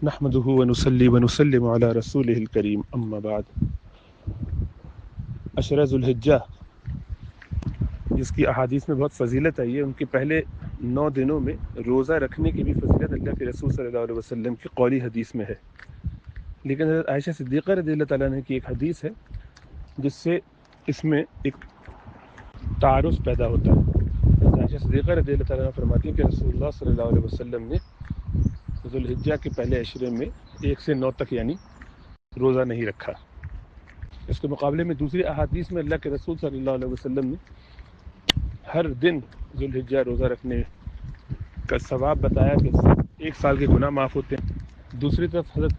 نحمده ونصلي ونسلم على رسوله الكريم اما بعد۔ عشرہ ذوالحجہ جس کی احادیث میں بہت فضیلت آئی ہے، ان کے پہلے 9 دنوں میں روزہ رکھنے کی بھی فضیلت اللہ کے رسول صلی اللہ علیہ وسلم کی قولی حدیث میں ہے، لیکن حضرت عائشہ صدیقہ رضی اللہ تعالیٰ عنہ کی ایک حدیث ہے جس سے اس میں ایک تعارض پیدا ہوتا ہے۔ حضرت عائشہ صدیقہ رضی اللہ تعالیٰ عنہ فرماتی ہے کہ رسول اللہ صلی اللہ علیہ وسلم نے ذوالحجہ کے پہلے عشرے میں 1 سے 9 تک یعنی روزہ نہیں رکھا۔ اس کے مقابلے میں دوسری احادیث میں اللہ کے رسول صلی اللہ علیہ وسلم نے ہر دن ذوالحجہ روزہ رکھنے کا ثواب بتایا کہ اس سے 1 سال کے گناہ معاف ہوتے ہیں۔ دوسری طرف حضرت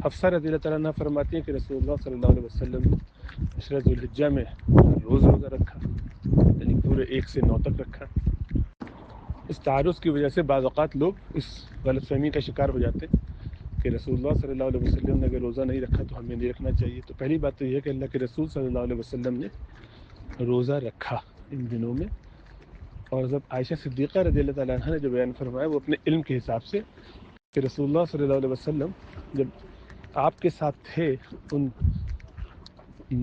حفصہ رضی اللہ تعالیٰ عنہ فرماتی ہیں کہ رسول اللہ صلی اللہ علیہ وسلم نے عشرہ ذوالحجہ میں روز روزہ رکھا، یعنی پورے 1 سے 9 تک رکھا۔ اس تعارض کی وجہ سے بعض اوقات لوگ اس غلط فہمی کا شکار ہو جاتے ہیں کہ رسول اللہ صلی اللہ علیہ وسلم نے اگر روزہ نہیں رکھا تو ہمیں نہیں رکھنا چاہیے۔ تو پہلی بات تو یہ ہے کہ اللہ کے رسول صلی اللہ علیہ وسلم نے روزہ رکھا ان دنوں میں، اور جب عائشہ صدیقہ رضی اللہ تعالیٰ عنہ نے جو بیان فرمایا وہ اپنے علم کے حساب سے کہ رسول اللہ صلی اللہ علیہ وسلم جب آپ کے ساتھ تھے ان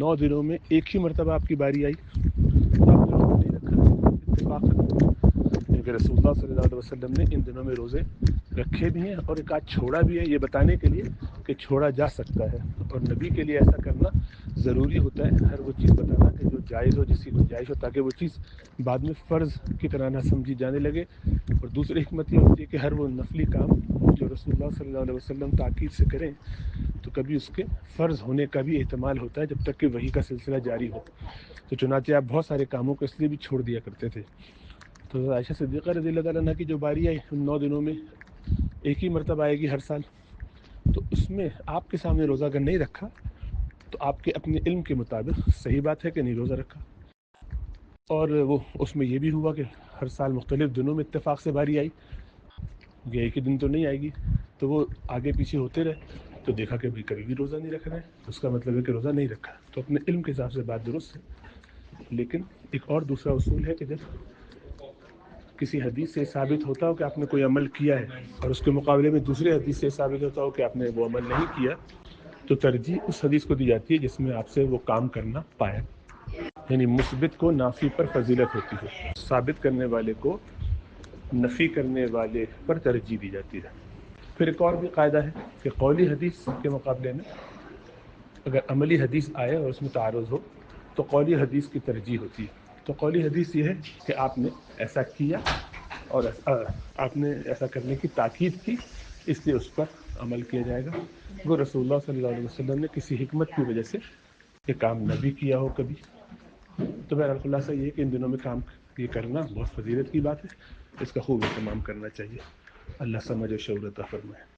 9 دنوں میں ایک ہی مرتبہ آپ کی باری آئی تو آپ نے روزہ نہیں رکھا اتفاقاً، کہ رسول اللہ صلی اللہ علیہ وسلم نے ان دنوں میں روزے رکھے بھی ہیں اور ایک آدھ چھوڑا بھی ہے، یہ بتانے کے لیے کہ چھوڑا جا سکتا ہے، اور نبی کے لیے ایسا کرنا ضروری ہوتا ہے، ہر وہ چیز بتانا کہ جو جائز ہو، جس کی گنجائش ہو، تاکہ وہ چیز بعد میں فرض کی طرح نہ سمجھی جانے لگے۔ اور دوسری حکمت یہ ہوتی ہے کہ ہر وہ نفلی کام جو رسول اللہ صلی اللہ علیہ وسلم تاکید سے کریں تو کبھی اس کے فرض ہونے کا بھی احتمال ہوتا ہے جب تک کہ وحی کا سلسلہ جاری ہو۔ تو چنانچہ آپ بہت سارے کاموں کو اس لیے بھی چھوڑ دیا کرتے تھے۔ تو عائشہ صدیقہ رضی اللہ تعالیٰ عنہ کی جو باری آئی ان 9 دنوں میں ایک ہی مرتبہ آئے گی ہر سال، تو اس میں آپ کے سامنے روزہ اگر نہیں رکھا تو آپ کے اپنے علم کے مطابق صحیح بات ہے کہ نہیں روزہ رکھا، اور وہ اس میں یہ بھی ہوا کہ ہر سال مختلف دنوں میں اتفاق سے باری آئی، یہ ایک ہی دن تو نہیں آئے گی، تو وہ آگے پیچھے ہوتے رہے تو دیکھا کہ کبھی بھی روزہ نہیں رکھ رہے ہیں، تو اس کا مطلب ہے کہ روزہ نہیں رکھا۔ تو اپنے علم کے حساب سے بات درست ہے، لیکن ایک اور دوسرا اصول ہے کہ جب کسی حدیث سے ثابت ہوتا ہو کہ آپ نے کوئی عمل کیا ہے اور اس کے مقابلے میں دوسری حدیث سے ثابت ہوتا ہو کہ آپ نے وہ عمل نہیں کیا، تو ترجیح اس حدیث کو دی جاتی ہے جس میں آپ سے وہ کام کرنا پایا، یعنی مثبت کو نافی پر فضیلت ہوتی ہے، ثابت کرنے والے کو نفی کرنے والے پر ترجیح دی جاتی ہے۔ پھر ایک اور بھی قاعدہ ہے کہ قولی حدیث کے مقابلے میں اگر عملی حدیث آئے اور اس میں تعارض ہو تو قولی حدیث کی ترجیح ہوتی ہے۔ تو قولی حدیث یہ ہے کہ آپ نے ایسا کیا اور آپ نے ایسا کرنے کی تاکید کی، اس لیے اس پر عمل کیا جائے گا، وہ رسول اللہ صلی اللہ علیہ وسلم نے کسی حکمت کی وجہ سے یہ کام نہ بھی کیا ہو کبھی۔ تو بہرحال خلاصہ یہ ہے کہ ان دنوں میں کام یہ کرنا بہت فضیلت کی بات ہے، اس کا خوب اہتمام کرنا چاہیے۔ اللہ سمجھ و شعور عطا فرمائے۔